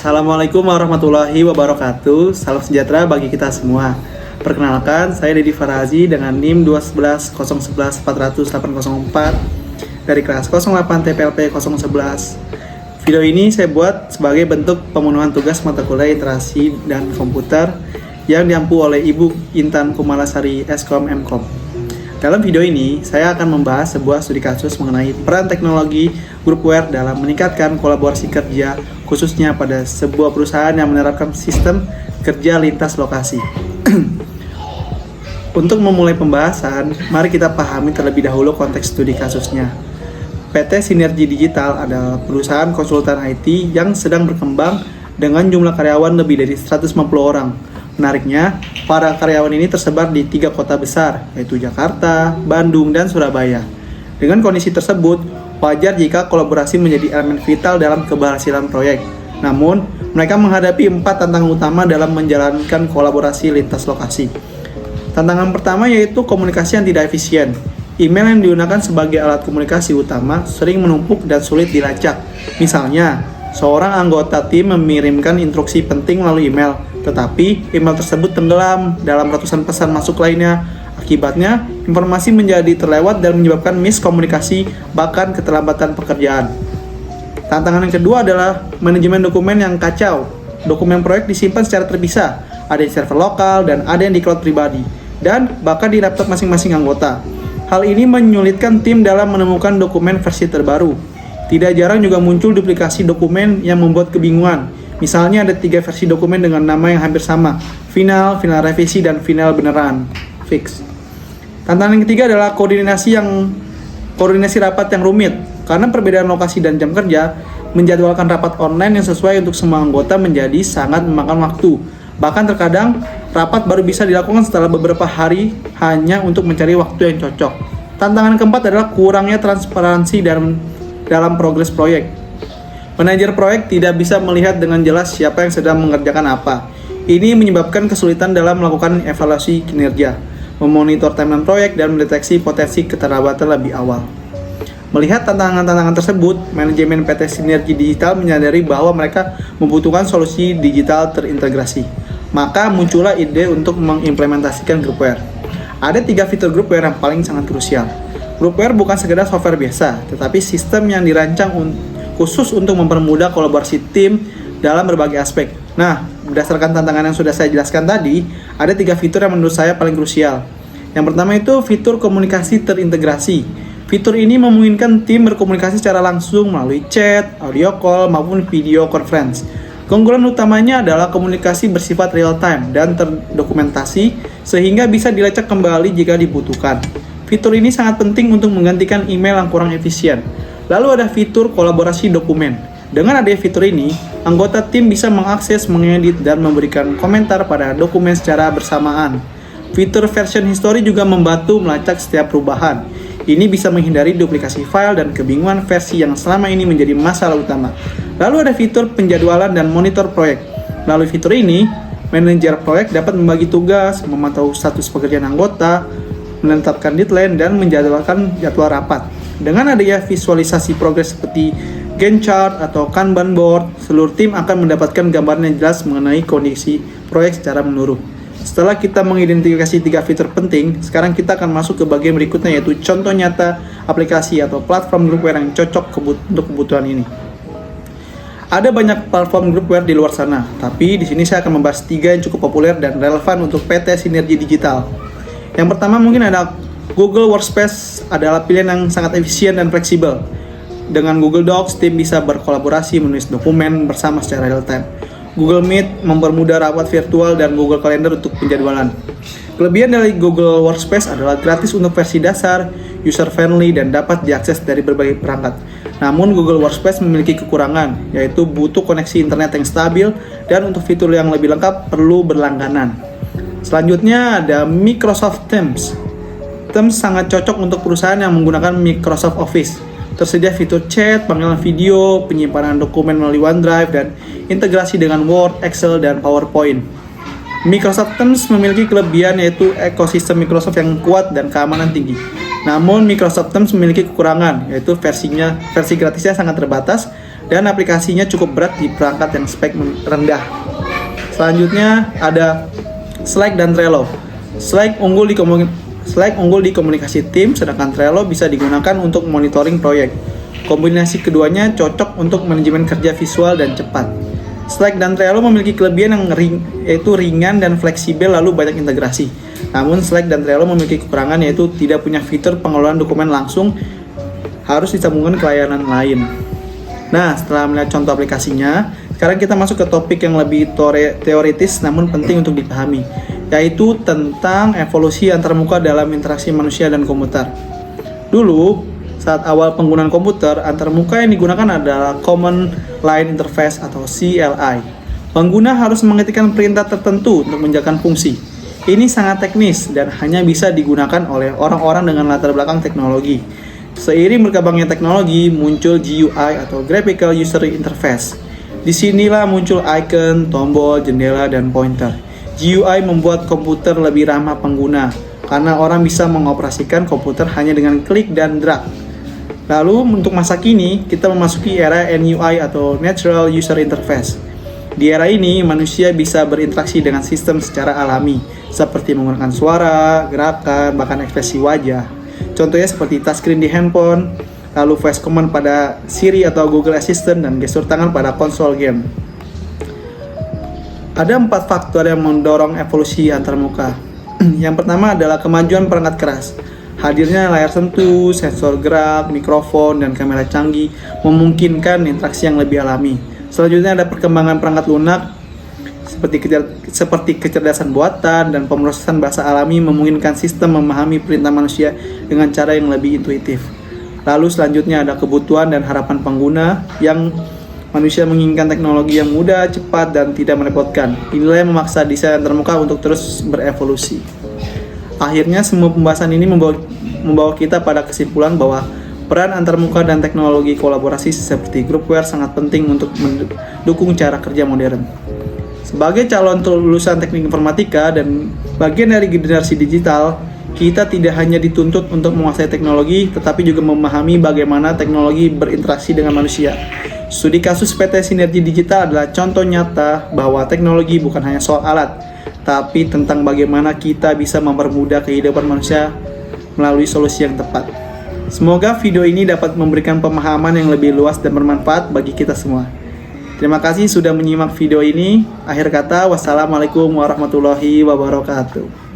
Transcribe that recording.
Assalamualaikum warahmatullahi wabarakatuh. Salam sejahtera bagi kita semua. Perkenalkan, saya Dedi Farazi dengan NIM 211011404 dari kelas 08 TPLP 011. Video ini saya buat sebagai bentuk pemenuhan tugas mata kuliah Literasi dan Komputer yang diampu oleh Ibu Intan Kumalasari Eskom Mkom. Dalam video ini, saya akan membahas sebuah studi kasus mengenai peran teknologi groupware dalam meningkatkan kolaborasi kerja, khususnya pada sebuah perusahaan yang menerapkan sistem kerja lintas lokasi. Untuk memulai pembahasan, mari kita pahami terlebih dahulu konteks studi kasusnya. PT Sinergi Digital adalah perusahaan konsultan IT yang sedang berkembang dengan jumlah karyawan lebih dari 150 orang. Menariknya, para karyawan ini tersebar di 3 kota besar, yaitu Jakarta, Bandung, dan Surabaya. Dengan kondisi tersebut, wajar jika kolaborasi menjadi elemen vital dalam keberhasilan proyek. Namun, mereka menghadapi 4 tantangan utama dalam menjalankan kolaborasi lintas lokasi. Tantangan pertama yaitu komunikasi yang tidak efisien. Email yang digunakan sebagai alat komunikasi utama sering menumpuk dan sulit dilacak. Misalnya, seorang anggota tim mengirimkan instruksi penting melalui email, tetapi email tersebut tenggelam dalam ratusan pesan masuk lainnya. Akibatnya, informasi menjadi terlewat dan menyebabkan miskomunikasi, bahkan keterlambatan pekerjaan. Tantangan yang kedua adalah manajemen dokumen yang kacau. Dokumen proyek disimpan secara terpisah, ada di server lokal dan ada yang di cloud pribadi, dan bahkan di laptop masing-masing anggota. Hal ini menyulitkan tim dalam menemukan dokumen versi terbaru. Tidak jarang juga muncul duplikasi dokumen yang membuat kebingungan. Misalnya ada 3 versi dokumen dengan nama yang hampir sama, final, final revisi, dan final beneran, fix. Tantangan yang ketiga adalah koordinasi rapat yang rumit. Karena perbedaan lokasi dan jam kerja, menjadwalkan rapat online yang sesuai untuk semua anggota menjadi sangat memakan waktu. Bahkan terkadang, rapat baru bisa dilakukan setelah beberapa hari hanya untuk mencari waktu yang cocok. Tantangan keempat adalah kurangnya transparansi dalam progres proyek. Manajer proyek tidak bisa melihat dengan jelas siapa yang sedang mengerjakan apa. Ini menyebabkan kesulitan dalam melakukan evaluasi kinerja, memonitor timeline proyek, dan mendeteksi potensi keterlambatan lebih awal. Melihat tantangan-tantangan tersebut, manajemen PT Sinergi Digital menyadari bahwa mereka membutuhkan solusi digital terintegrasi. Maka muncullah ide untuk mengimplementasikan groupware. Ada 3 fitur groupware yang paling sangat krusial. Groupware bukan sekedar software biasa, tetapi sistem yang dirancang khusus untuk mempermudah kolaborasi tim dalam berbagai aspek. Nah, berdasarkan tantangan yang sudah saya jelaskan tadi, ada 3 fitur yang menurut saya paling krusial. Yang pertama itu fitur komunikasi terintegrasi. Fitur ini memungkinkan tim berkomunikasi secara langsung melalui chat, audio call, maupun video conference. Keunggulan utamanya adalah komunikasi bersifat real time dan terdokumentasi sehingga bisa dilacak kembali jika dibutuhkan. Fitur ini sangat penting untuk menggantikan email yang kurang efisien. Lalu ada fitur kolaborasi dokumen. Dengan adanya fitur ini, anggota tim bisa mengakses, mengedit, dan memberikan komentar pada dokumen secara bersamaan. Fitur version history juga membantu melacak setiap perubahan. Ini bisa menghindari duplikasi file dan kebingungan versi yang selama ini menjadi masalah utama. Lalu ada fitur penjadwalan dan monitor proyek. Melalui fitur ini, manajer proyek dapat membagi tugas, memantau status pekerjaan anggota, menetapkan deadline, dan menjadwalkan jadwal rapat. Dengan adanya visualisasi progres seperti Gantt chart atau Kanban board, seluruh tim akan mendapatkan gambaran yang jelas mengenai kondisi proyek secara menyeluruh. Setelah kita mengidentifikasi 3 fitur penting, sekarang kita akan masuk ke bagian berikutnya, yaitu contoh nyata aplikasi atau platform groupware yang cocok untuk kebutuhan ini. Ada banyak platform groupware di luar sana, tapi di sini saya akan membahas 3 yang cukup populer dan relevan untuk PT Sinergi Digital. Yang pertama mungkin ada Google Workspace adalah pilihan yang sangat efisien dan fleksibel. Dengan Google Docs, tim bisa berkolaborasi menulis dokumen bersama secara real time. Google Meet mempermudah rapat virtual dan Google Calendar untuk penjadwalan. Kelebihan dari Google Workspace adalah gratis untuk versi dasar, user-friendly, dan dapat diakses dari berbagai perangkat. Namun Google Workspace memiliki kekurangan, yaitu butuh koneksi internet yang stabil dan untuk fitur yang lebih lengkap perlu berlangganan. Selanjutnya ada Microsoft Teams. Teams sangat cocok untuk perusahaan yang menggunakan Microsoft Office. Tersedia fitur chat, panggilan video, penyimpanan dokumen melalui OneDrive, dan integrasi dengan Word, Excel, dan PowerPoint. Microsoft Teams memiliki kelebihan yaitu ekosistem Microsoft yang kuat dan keamanan tinggi. Namun Microsoft Teams memiliki kekurangan, yaitu versi gratisnya sangat terbatas dan aplikasinya cukup berat di perangkat yang spek rendah. Selanjutnya ada Slack dan Trello. Slack unggul di komunikasi tim, sedangkan Trello bisa digunakan untuk monitoring proyek. Kombinasi keduanya cocok untuk manajemen kerja visual dan cepat. Slack dan Trello memiliki kelebihan yang yaitu ringan dan fleksibel lalu banyak integrasi. Namun Slack dan Trello memiliki kekurangan yaitu tidak punya fitur pengelolaan dokumen langsung, harus disambungkan ke layanan lain. Nah, setelah melihat contoh aplikasinya, sekarang kita masuk ke topik yang lebih teoritis namun penting untuk dipahami, yaitu tentang evolusi antarmuka dalam interaksi manusia dan komputer. Dulu, saat awal penggunaan komputer, antarmuka yang digunakan adalah Common Line Interface atau CLI. Pengguna harus mengetikkan perintah tertentu untuk menjalankan fungsi. Ini sangat teknis dan hanya bisa digunakan oleh orang-orang dengan latar belakang teknologi. Seiring berkembangnya teknologi, muncul GUI atau Graphical User Interface. Disinilah muncul icon, tombol, jendela, dan pointer. GUI membuat komputer lebih ramah pengguna, karena orang bisa mengoperasikan komputer hanya dengan klik dan drag. Lalu untuk masa kini, kita memasuki era NUI atau Natural User Interface. Di era ini, manusia bisa berinteraksi dengan sistem secara alami, seperti menggunakan suara, gerakan, bahkan ekspresi wajah. Contohnya seperti touchscreen di handphone, lalu voice command pada Siri atau Google Assistant, dan gestur tangan pada konsol game. Ada 4 faktor yang mendorong evolusi antarmuka. Yang pertama adalah kemajuan perangkat keras. Hadirnya layar sentuh, sensor gerak, mikrofon, dan kamera canggih memungkinkan interaksi yang lebih alami. Selanjutnya ada perkembangan perangkat lunak seperti kecerdasan buatan dan pemrosesan bahasa alami memungkinkan sistem memahami perintah manusia dengan cara yang lebih intuitif. Lalu selanjutnya ada kebutuhan dan harapan pengguna yang manusia menginginkan teknologi yang mudah, cepat, dan tidak merepotkan. Inilah yang memaksa desain antarmuka untuk terus berevolusi. Akhirnya semua pembahasan ini membawa kita pada kesimpulan bahwa peran antarmuka dan teknologi kolaborasi seperti groupware sangat penting untuk mendukung cara kerja modern. Sebagai calon lulusan teknik informatika dan bagian dari generasi digital, kita tidak hanya dituntut untuk menguasai teknologi, tetapi juga memahami bagaimana teknologi berinteraksi dengan manusia. Studi kasus PT Sinergi Digital adalah contoh nyata bahwa teknologi bukan hanya soal alat, tapi tentang bagaimana kita bisa mempermudah kehidupan manusia melalui solusi yang tepat. Semoga video ini dapat memberikan pemahaman yang lebih luas dan bermanfaat bagi kita semua. Terima kasih sudah menyimak video ini. Akhir kata, wassalamualaikum warahmatullahi wabarakatuh.